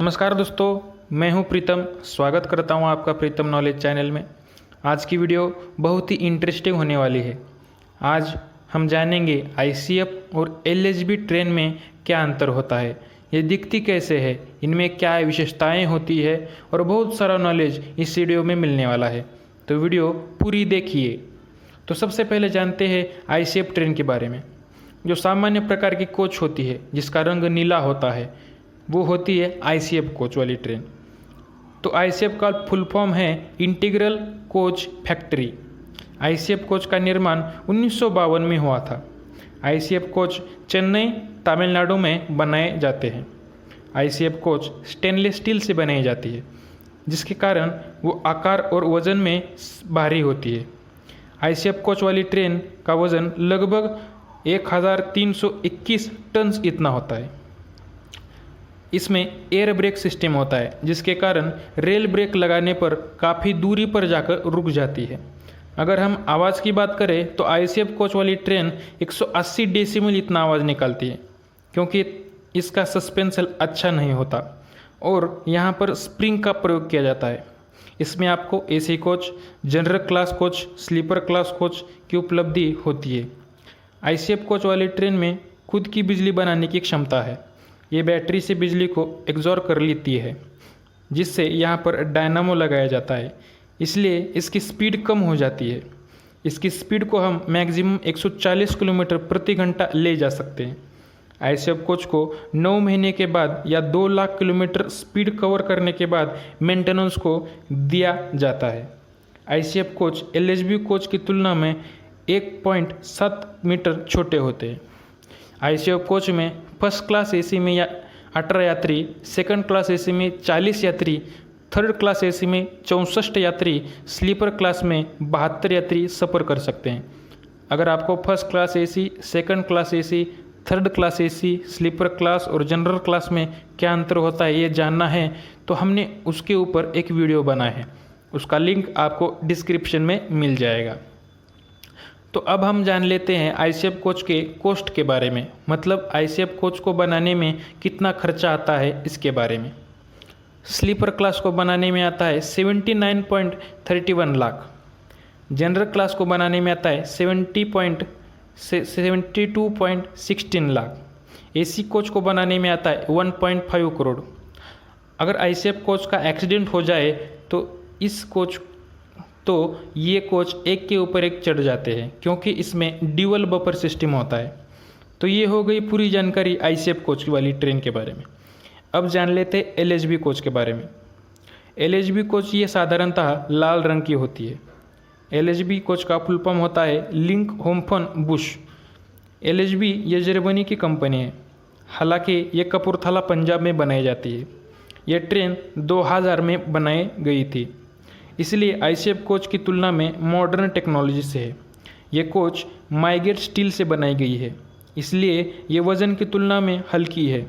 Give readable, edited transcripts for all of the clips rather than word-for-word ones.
नमस्कार दोस्तों, मैं हूं प्रीतम। स्वागत करता हूं आपका प्रीतम नॉलेज चैनल में। आज की वीडियो बहुत ही इंटरेस्टिंग होने वाली है। आज हम जानेंगे आईसीएफ और एलएचबी ट्रेन में क्या अंतर होता है, ये दिखती कैसे है, इनमें क्या विशेषताएं होती है और बहुत सारा नॉलेज इस वीडियो में मिलने वाला है। तो वीडियो पूरी देखिए। तो सबसे पहले जानते हैं आईसीएफ ट्रेन के बारे में। जो सामान्य प्रकार की कोच होती है जिसका रंग नीला होता है वो होती है आईसीएफ कोच वाली ट्रेन। तो आईसीएफ का फुल फॉर्म है integral coach factory. ICF coach का निर्माण 1952 में हुआ था। आईसीएफ कोच चेन्नई तमिलनाडु में बनाए जाते हैं। आईसीएफ कोच स्टेनलेस स्टील से बनाई जाती है जिसके कारण वो आकार और वज़न में भारी होती है। आईसीएफ कोच वाली ट्रेन का वज़न लगभग 1321 टन इतना होता है। इसमें एयर ब्रेक सिस्टम होता है जिसके कारण रेल ब्रेक लगाने पर काफ़ी दूरी पर जाकर रुक जाती है। अगर हम आवाज़ की बात करें तो आईसीएफ कोच वाली ट्रेन 180 डेसिबल इतना आवाज़ निकालती है क्योंकि इसका सस्पेंशन अच्छा नहीं होता और यहाँ पर स्प्रिंग का प्रयोग किया जाता है। इसमें आपको AC coach, general class coach, sleeper class coach की उपलब्धि होती है। आईसीएफ कोच वाली ट्रेन में खुद की बिजली बनाने की क्षमता है। ये बैटरी से बिजली को एब्जॉर्ब कर लेती है जिससे यहाँ पर डायनामो लगाया जाता है, इसलिए इसकी स्पीड कम हो जाती है। इसकी स्पीड को हम मैक्सिमम 140 किलोमीटर प्रति घंटा ले जा सकते हैं। आईसीएफ कोच को 9 महीने के बाद या 2 लाख किलोमीटर स्पीड कवर करने के बाद मेंटेनेंस को दिया जाता है। आईसीएफ कोच एलएचबी कोच की तुलना में 1.7 मीटर छोटे होते हैं। आईसीएफ कोच में फर्स्ट क्लास एसी में 18 यात्री, सेकंड क्लास एसी में 40 यात्री, थर्ड क्लास एसी में 64 यात्री, स्लीपर क्लास में 72 यात्री सफ़र कर सकते हैं। अगर आपको first class AC, second class AC, third class AC, sleeper class और जनरल क्लास में क्या अंतर होता है ये जानना है तो हमने उसके ऊपर एक वीडियो बनाया है, उसका लिंक आपको डिस्क्रिप्शन में मिल जाएगा। तो अब हम जान लेते हैं आईसीएफ कोच के कॉस्ट के बारे में, मतलब आईसीएफ कोच को बनाने में कितना खर्चा आता है इसके बारे में। स्लीपर क्लास को बनाने में आता है 79.31 लाख, जनरल क्लास को बनाने में आता है 72.16 लाख, एसी कोच को बनाने में आता है 1.5 करोड़। अगर आईसीएफ कोच का एक्सीडेंट हो जाए तो ये कोच एक के ऊपर एक चढ़ जाते हैं क्योंकि इसमें ड्यूअल बफर सिस्टम होता है। तो ये हो गई पूरी जानकारी आईसीएफ कोच वाली ट्रेन के बारे में। अब जान लेते हैं एलएचबी कोच के बारे में। एलएचबी कोच ये साधारणतः लाल रंग की होती है। एलएचबी कोच का फुल फॉर्म होता है लिंक होम्फन बुश। एलएचबी ये जर्मनी की कंपनी है, हालांकि ये कपूरथला पंजाब में बनाई जाती है। ये ट्रेन 2000 में बनाई गई थी, इसलिए आईसीएफ कोच की तुलना में मॉडर्न टेक्नोलॉजी से है। ये कोच माइगेट स्टील से बनाई गई है, इसलिए ये वज़न की तुलना में हल्की है।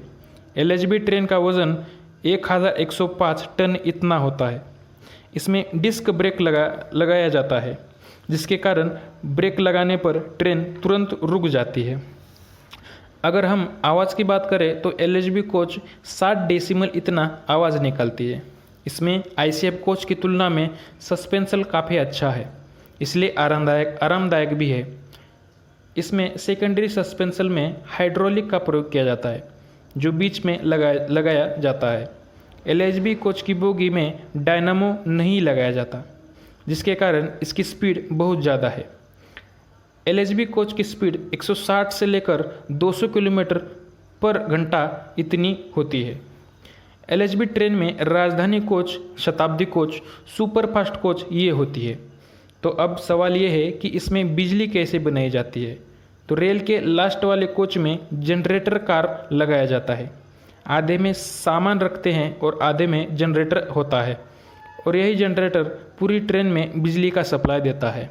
एलएचबी ट्रेन का वज़न 1105 टन इतना होता है। इसमें डिस्क ब्रेक लगाया जाता है जिसके कारण ब्रेक लगाने पर ट्रेन तुरंत रुक जाती है। अगर हम आवाज़ की बात करें तो एलएचबी कोच 60 डेसिबल इतना आवाज़ निकालती है। इसमें आईसीएफ कोच की तुलना में सस्पेंशन काफ़ी अच्छा है, इसलिए आरामदायक भी है। इसमें सेकेंडरी सस्पेंशन में हाइड्रोलिक का प्रयोग किया जाता है जो बीच में लगाया जाता है। एलएचबी कोच की बोगी में डायनामो नहीं लगाया जाता जिसके कारण इसकी स्पीड बहुत ज़्यादा है। एलएचबी कोच की स्पीड 160 से लेकर 200 किलोमीटर पर घंटा इतनी होती है। एलएचबी ट्रेन में राजधानी कोच, शताब्दी कोच, सुपरफास्ट कोच ये होती है। तो अब सवाल ये है कि इसमें बिजली कैसे बनाई जाती है। तो रेल के लास्ट वाले कोच में जनरेटर कार लगाया जाता है। आधे में सामान रखते हैं और आधे में जनरेटर होता है और यही जनरेटर पूरी ट्रेन में बिजली का सप्लाई देता है।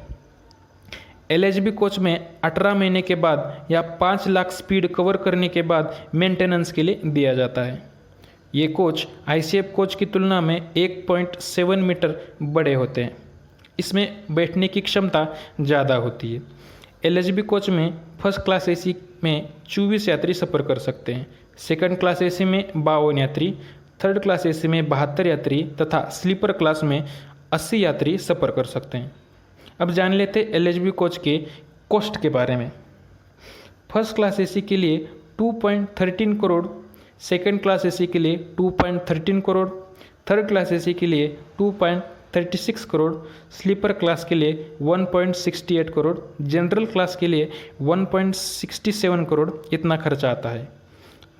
एलएचबी कोच में 18 महीने के बाद या 5 लाख स्पीड कवर करने के बाद मेंटेनेंस के लिए दिया जाता है। ये कोच आईसीएफ कोच की तुलना में 1.7 मीटर बड़े होते हैं। इसमें बैठने की क्षमता ज़्यादा होती है। एलएचबी कोच में फर्स्ट क्लास एसी में 24 यात्री सफ़र कर सकते हैं, सेकंड क्लास एसी में 52 यात्री, थर्ड क्लास एसी में 72 यात्री तथा स्लीपर क्लास में 80 यात्री सफ़र कर सकते हैं। अब जान लेते हैं एलएचबी कोच के कॉस्ट के बारे में। फर्स्ट क्लास एसी के लिए 2.13 करोड़, सेकंड क्लास एसी के लिए 2.13 करोड़, थर्ड क्लास एसी के लिए 2.36 करोड़, स्लीपर क्लास के लिए 1.68 करोड़, जनरल क्लास के लिए 1.67 करोड़ इतना खर्चा आता है।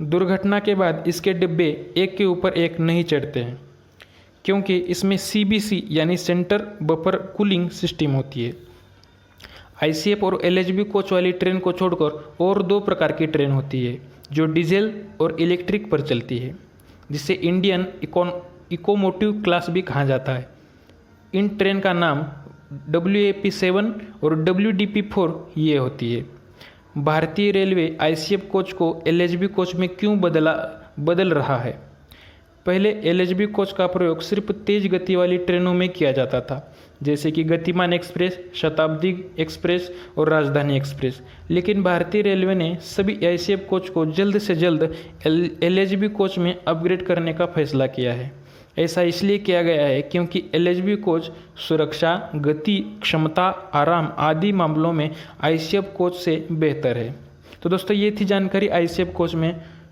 दुर्घटना के बाद इसके डिब्बे एक के ऊपर एक नहीं चढ़ते हैं क्योंकि इसमें सीबीसी यानी सेंटर बफर कूलिंग सिस्टम होती है। आईसीएफ और एलएचबी कोच वाली ट्रेन को छोड़कर और 2 प्रकार की ट्रेन होती है जो डीजल और इलेक्ट्रिक पर चलती है, जिसे इंडियन इकोमोटिव क्लास भी कहा जाता है। इन ट्रेन का नाम WAP7 और WDP4 ये होती है। भारतीय रेलवे आईसीएफ कोच को एलएचबी कोच में क्यों बदल रहा है? पहले एलएचबी कोच का प्रयोग सिर्फ तेज गति वाली ट्रेनों में किया जाता था, जैसे कि गतिमान एक्सप्रेस, शताब्दी एक्सप्रेस और राजधानी एक्सप्रेस। लेकिन भारतीय रेलवे ने सभी आईसीएफ कोच को जल्द से जल्द एलएचबी कोच में अपग्रेड करने का फैसला किया है। ऐसा इसलिए किया गया है क्योंकि एलएचबी कोच सुरक्षा, गति, क्षमता, आराम आदि मामलों में आईसीएफ कोच से बेहतर है। तो दोस्तों ये थी जानकारी आईसीएफ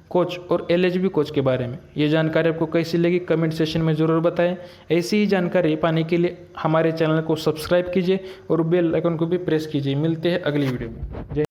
कोच और एलएचबी कोच के बारे में। ये जानकारी आपको कैसी लगी कमेंट सेशन में ज़रूर बताएं। ऐसी ही जानकारी पाने के लिए हमारे चैनल को सब्सक्राइब कीजिए और बेल आइकन को भी प्रेस कीजिए। मिलते हैं अगली वीडियो में। जय